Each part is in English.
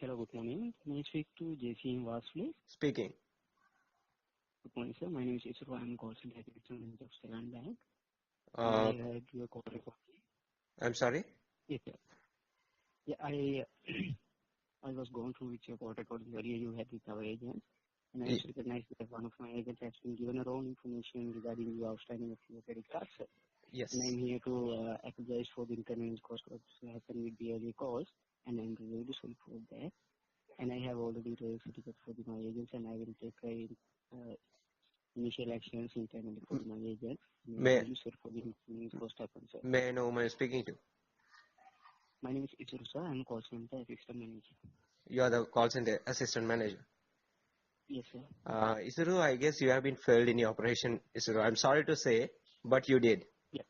Hello, good morning. May I speak to JC Vas, please? Speaking. Good morning, sir. My name is Isru. I am calling from of Seylan Bank. Uh, I heard your call recording. I'm sorry. Yes, sir. Yeah, I was going through with your call recording earlier you had with our agent, and I Y- just recognized that one of my agents has been given a wrong information regarding the outstanding of your credit card, sir. Yes. And I'm here to apologize for the inconvenience caused what happened with the earlier calls, and I'm really sorry for that. And I have already raised certificate for my agents, and I will take initial actions internally for my agents. And I'm May really sorry for the inconvenience caused happened, sir. May I know whom I'm speaking to? My name is Isru, sir. I'm call center assistant manager. You are the call center assistant manager. Yes, sir. Isuru, I guess you have been failed in your operation. Isuru, I'm sorry to say, but you did. Yeah.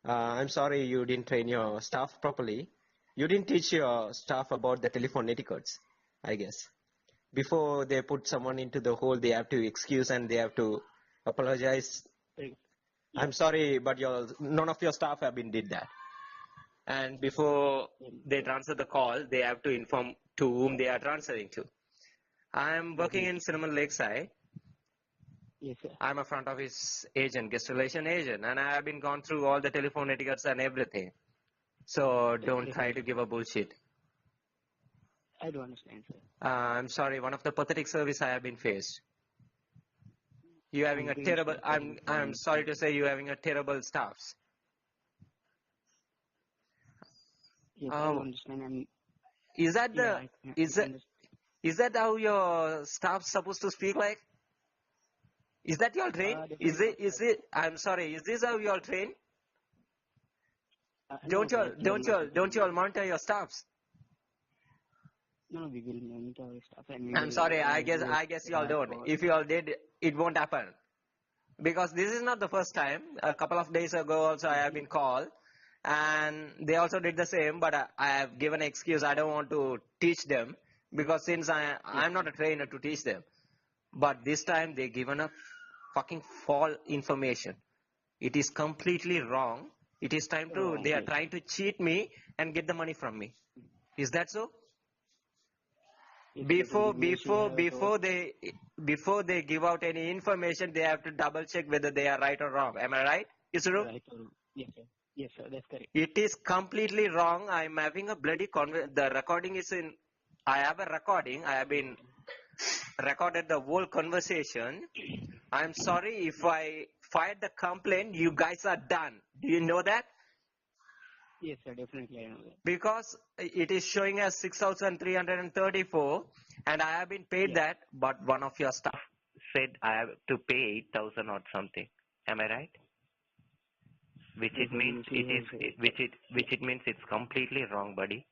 I'm sorry you didn't train your staff properly. You didn't teach your staff about the telephone etiquettes, I guess. Before they put someone into the hole, they have to excuse and they have to apologize. Right. I'm sorry, but none of your staff have been did that. And before they transfer the call, they have to inform to whom they are transferring to. I'm working in Cinnamon Lakeside. Yes, sir. I'm a front office agent, guest relation agent, and I have been gone through all the telephone etiquettes and everything. So don't try to give a bullshit. I do understand, sir. I'm sorry, one of the pathetic service I have been faced. You having a really terrible. sorry for the I'm sorry to say you having a terrible staffs. Yes, I do understand. And Is that yeah, the I is that understand. is that how your staff supposed to speak like? Is that your train? Is Definitely. it? I'm sorry. Is this how you all train? No, sir, Don't you all monitor your staffs? No, we will monitor our stuff and we I'm will sorry. do I guess you all right don't. for If you all did, it won't happen. Because this is not the first time. A couple of days ago also I have been called and they also did the same, but I have given an excuse. I don't want to teach them because since I'm not a trainer to teach them. But this time they given a fucking false information. It is completely wrong. It is time to, they are trying to cheat me and get the money from me. Is that so? Before they give out any information, they have to double check whether they are right or wrong. Am I right? Is it true? Right. Yes, sir. Yes, sir. That's correct. It is completely wrong. I'm having a bloody the recording is in. I have a recording. I have been recorded the whole conversation. I'm sorry if I fired the complaint. You guys are done. Do you know that? Yes, sir. Definitely, I know that. Because it is showing as 6,334 and I have been paid that, but one of your staff said I have to pay 8,000 or something. Am I right? Which it means it's completely wrong, buddy.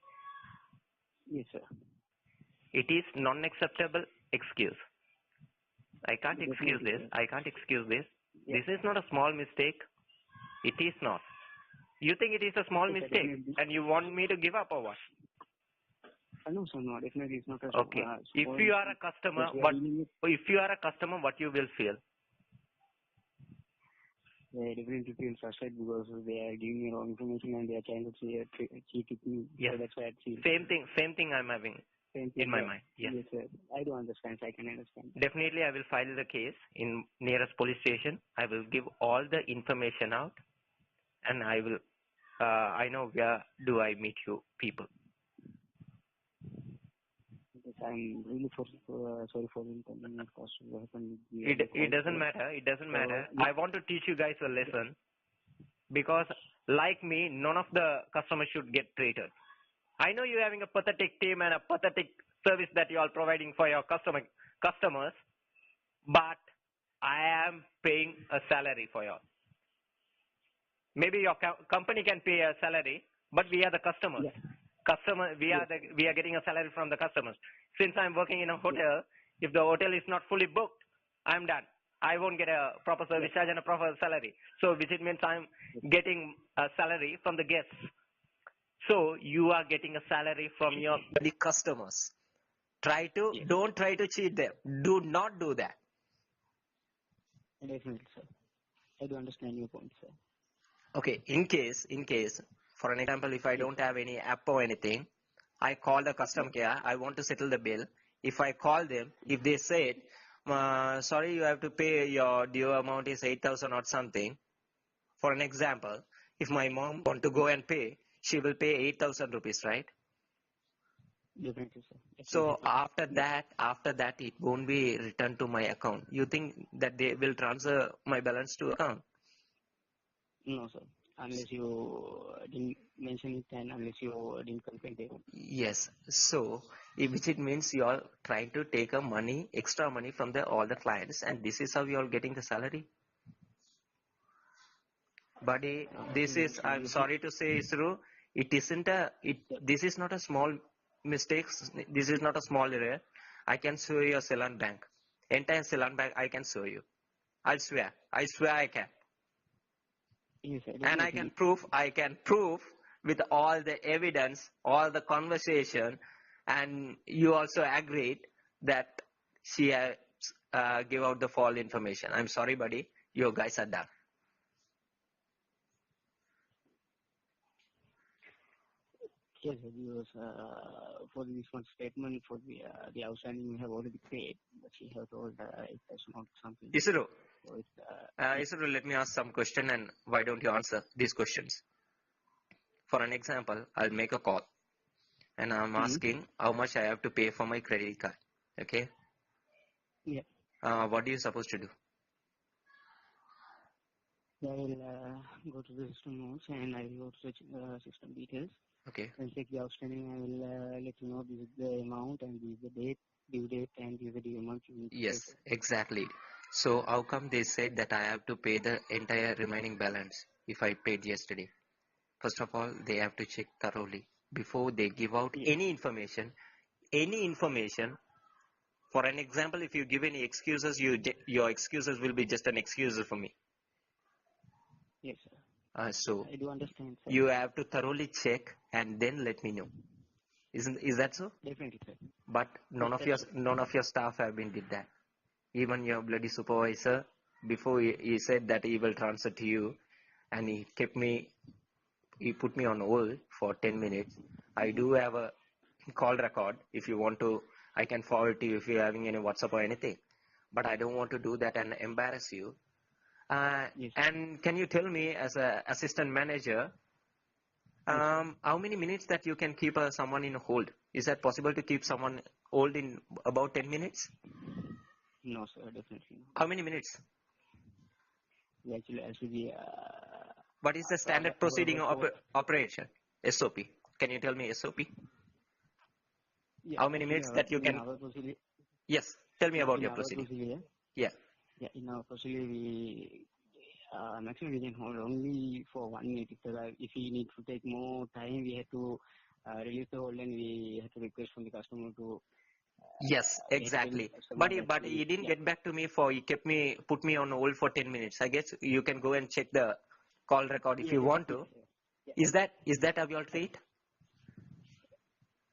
Yes, sir. It is non-acceptable excuse. I can't excuse this. I can't excuse this. This is not a small mistake. It is not. You think it is a small mistake and you want me to give up or what? No, sir, no, definitely it's not a Okay. If you are a customer, what you will feel? They definitely feel frustrated because they are giving me wrong information and they are trying to cheat me. Yes. So that's why I feel. Same thing I'm having in my mind. Yes. Yes, sir. I do understand. I can understand. Definitely, I will file the case in nearest police station. I will give all the information out, and I will. I know where do I meet you people. Yes, I'm really sorry for the inconvenience caused what happened. It doesn't matter. It doesn't matter. I want to teach you guys a lesson because, like me, none of the customers should get treated. I know you're having a pathetic team and a pathetic service that you are providing for your customers, but I am paying a salary for you. Maybe your company can pay a salary, but we are the customers. We are getting a salary from the customers. Since I'm working in a hotel, if the hotel is not fully booked, I'm done. I won't get a proper service charge and a proper salary. So which it means I'm getting a salary from the guests. So you are getting a salary from your customers. Don't try to cheat them. Do not do that. Definitely, sir. I do understand your point, sir. Okay, in case, for an example, if I don't have any app or anything, I call the customer care. I want to settle the bill. If I call them, if they said, sorry, you have to pay your due amount is 8,000 or something. For an example, if my mom want to go and pay, she will pay 8,000 rupees, right? Definitely, sir. So Definitely. after that, it won't be returned to my account. You think that they will transfer my balance to account? No, sir. Unless you didn't mention it and unless you didn't complain it. Yes. So, which it means you are trying to take a money, extra money from the all the clients, and this is how you are getting the salary. Buddy, this No, is, sir. I'm You should. sorry to say, Isru, it isn't a, this is not a small mistakes. This is not a small error. I can show you a Seylan bank. Entire Seylan bank, I can show you. I swear I can. Yes, sir. And Definitely. I can prove with all the evidence, all the conversation, and you also agreed that she has give out the false information. I'm sorry, buddy. You guys are done. Yes, sir. Because for this one statement for the outstanding we have already paid, but she has told it does not something. Isuru, So it's yeah. Isuru, let me ask some question and why don't you answer these questions? For an example, I'll make a call and I'm Mm-hmm. asking how much I have to pay for my credit card. Okay. Yeah. What are you supposed to do? I will go to the system notes and I will go to the system details Okay. and check the outstanding. I will let you know this is the amount and this is the date, due date, and this is the due amount you need to pay Yes, for. exactly. So how come they said that I have to pay the entire remaining balance if I paid yesterday? First of all, they have to check thoroughly before they give out Yeah. any information. Any information. For an example, if you give any excuses, your excuses will be just an excuse for me. Yes, sir. So I do understand, sir. you have to thoroughly check and then let me know. Is that so? Definitely, sir. But Yes, that's so. none of your staff have been did that. Even your bloody supervisor, before he said that he will transfer to you, and he put me on hold for 10 minutes. I Mm-hmm. do have a call record. If you want to, I can forward to you if you're having any WhatsApp or anything. But I don't want to do that and embarrass you. Yes, sir. And can you tell me, as a assistant manager, Yes, sir. how many minutes that you can keep someone in hold? Is that possible to keep someone hold in about 10 minutes? No, sir. Definitely not. How many minutes? Actually, What is the standard our proceeding for operation? SOP. Can you tell me SOP? yeah, How many actually, minutes that you in can? our procedure, Yes. Tell me about in your our procedure. procedure, Yeah. yeah, in our procedure, we maximum we can hold only for 1 minute. If we need to take more time, we have to release the hold and we have to request from the customer to Yes, we have to tell the exactly. customer that But he we didn't yeah get back to me for he put me on hold for 10 minutes. I guess you can go and check the call record if yeah you want definitely to. sir. Yeah. Is that how you all treat?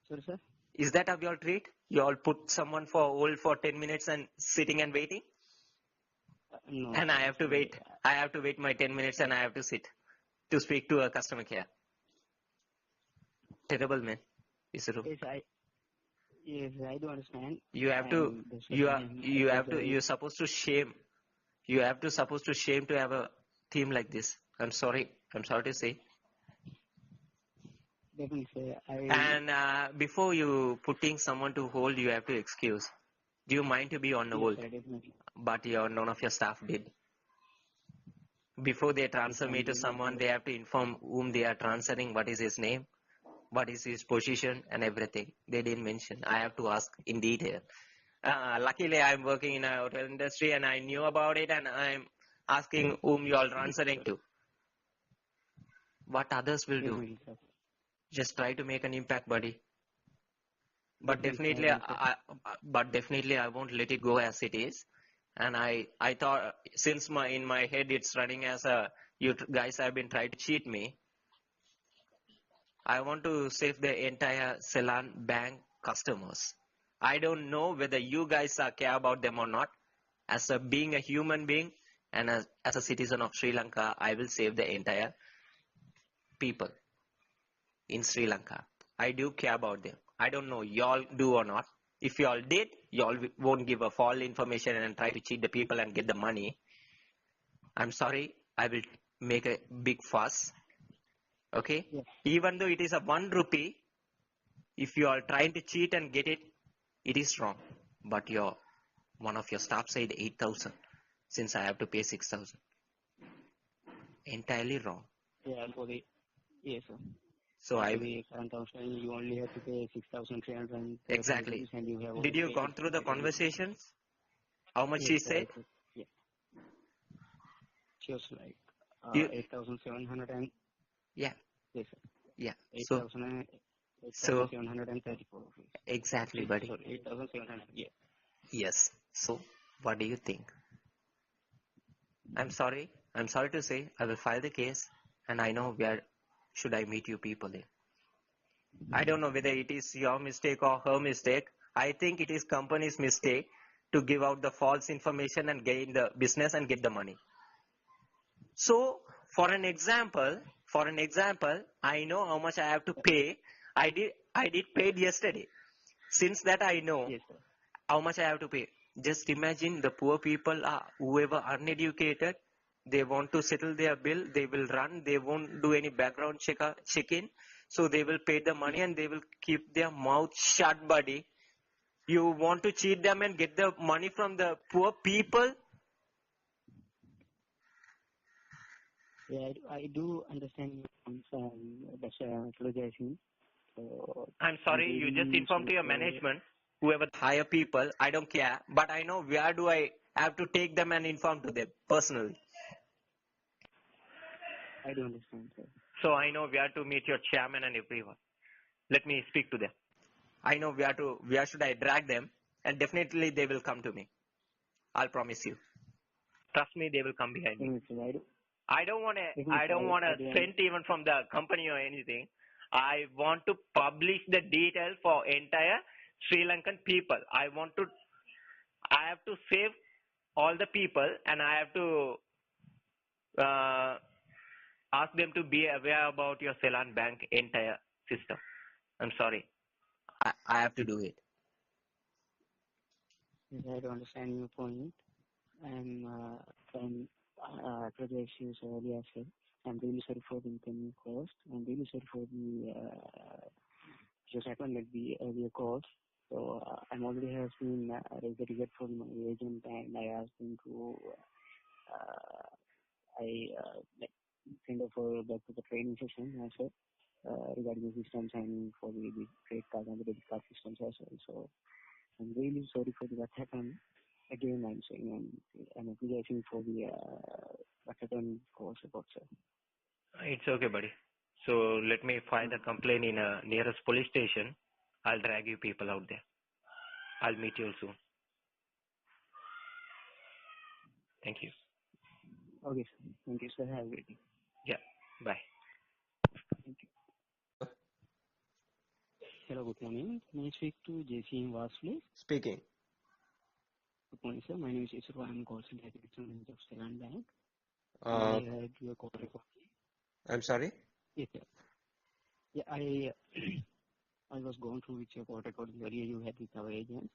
Sorry, sir. Is that how you all treat? You all put someone for hold for 10 minutes and sitting and waiting? No, And sir. I have to Actually, wait. I have to wait my 10 minutes and I have to sit to speak to a customer care. Terrible, man. Isuru. yes, I do understand, You have to, and that's the reason I you're apologize. supposed to shame. You have to supposed to shame to have a team like this. I'm sorry. I'm sorry to say. Definitely, sir. And before you putting someone to hold, you have to excuse. Do you mind to be on Yes, hold? sir, definitely. But none of your staff did. Before they Yes, transfer me I'm to really someone, sorry. they have to inform whom they are transferring, what is his name, what is his position, and everything. They didn't mention. I have to ask in detail. Luckily, I'm working in a hotel industry and I knew about it, and I'm asking whom you are transferring Sure. to. What others will do. Definitely, sir. Just try to make an impact, buddy. But Definitely, sir. I definitely, will, sir. I won't let it go as it is. And I thought, since in my head it's running as a, you guys have been trying to cheat me. I want to save the entire Seylan bank customers. I don't know whether you guys care about them or not. As a being a human being and as a citizen of Sri Lanka, I will save the entire people in Sri Lanka. I do care about them. I don't know y'all do or not. If y'all did, y'all won't give a false information and try to cheat the people and get the money. I'm sorry, I will make a big fuss. Okay? Yes. Even though it is a 1 rupee, if you are trying to cheat and get it, it is wrong. But one of your staff said 8,000 since I have to pay 6,000. Entirely wrong. Yeah, yes, sir. So For the current outstanding, you only have to pay 6,300 exactly. rupees, and you have Did already you paid gone through the 6,300. conversations? How much Yes, she sir. said? Yeah. Just like You, 8,700 and yeah, yes, sir. yeah. 8,734 rupees. Exactly, buddy. Sorry, 8,700. Yeah. Yes. So what do you think? I'm sorry. I'm sorry to say I will file the case, and I know where should I meet you people in. I don't know whether it is your mistake or her mistake. I think it is company's mistake to give out the false information and gain the business and get the money. So for an example, I know how much I have to pay. I did paid yesterday. Since that I know Yes, sir. how much I have to pay. Just imagine the poor people are whoever uneducated. They want to settle their bill. They will run. They won't do any background check-in. So they will pay the money and they will keep their mouth shut, buddy. You want to cheat them and get the money from the poor people? Yeah, I do understand your concern. That's apologizing. So I'm I'm sorry, you just really inform sorry to your for. management, whoever hire people, I don't care. But I know where do I have to take them and inform to them personally. I do understand, sir. So I know where to meet your chairman and everyone. Let me speak to them. I know where should I drag them, and definitely they will come to me. I'll promise you. Trust me, they will come behind me. Definitely, I do. I don't want I a do. cent even from the company or anything. I want to publish the details for entire Sri Lankan people. I have to save all the people, and I have to uh, ask them to be aware about your Seylan Bank entire system. I'm sorry. I have to do it. Yes, I do understand your point. I'm from project issues earlier, sir. I'm really sorry for the incoming cost. I'm really sorry for the just happened at the earlier calls. So I'm already has been raised a ticket from my agent, and I asked him to like kind of back to the training session as well regarding the systems and for the credit card and the debit card systems as well. So I'm really sorry for what happened. Again, I'm saying I'm apologizing for the what happened for support, sir. It's okay, buddy. So let me file the complaint in a nearest police station. I'll drag you people out there. I'll meet you soon. Thank you. Okay, sir. Thank you, sir. Have a great day. Yeah. Bye. Thank you. Hello, good morning. May I speak to JC Vas, please? Speaking. Good morning, sir. My name is Isru. I'm call center manager of Seylan Bank. Uh, I had your call record. I'm sorry. Yes, sir. Yeah, I was going through with your call recording earlier you had with our agent,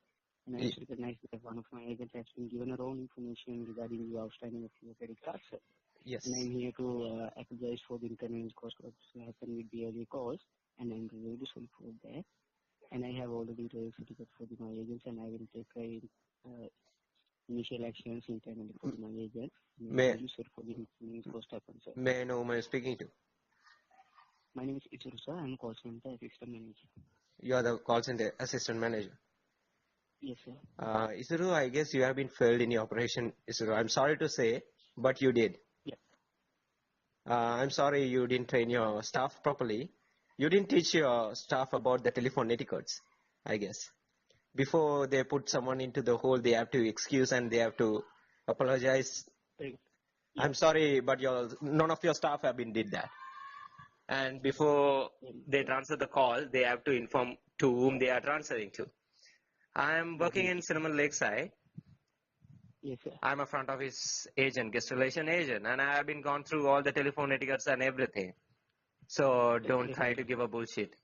and I Y- just recognized that one of my agents has been given a wrong information regarding the outstanding of your credit card, sir. Yes. And I'm here to apologize for the inconvenience caused what happened with the earlier calls, and I'm really sorry for that. And I have already raised a ticket for my agents, and I will take initial actions internally for my agent. And I'm May really sorry for the inconvenience caused happened, sir. May I know whom I'm speaking to? My name is Isru, sir. I'm call center assistant manager. You are the call center assistant manager. Yes, sir. Isuru, I guess you have been failed in your operation, Isuru. I'm sorry to say, but you did. Yeah. I'm sorry you didn't train your staff properly. You didn't teach your staff about the telephone etiquettes, I guess. Before they put someone into the hole, they have to excuse and they have to apologize. Very- Yeah. I'm sorry, but none of your staff have been did that. And before they transfer the call, they have to inform to whom they are transferring to. I'm working in Definitely. Cinnamon Lakeside. Yes, sir. I'm a front office agent, guest relation agent, and I have been gone through all the telephone etiquettes and everything. So don't try to Definitely. give a bullshit.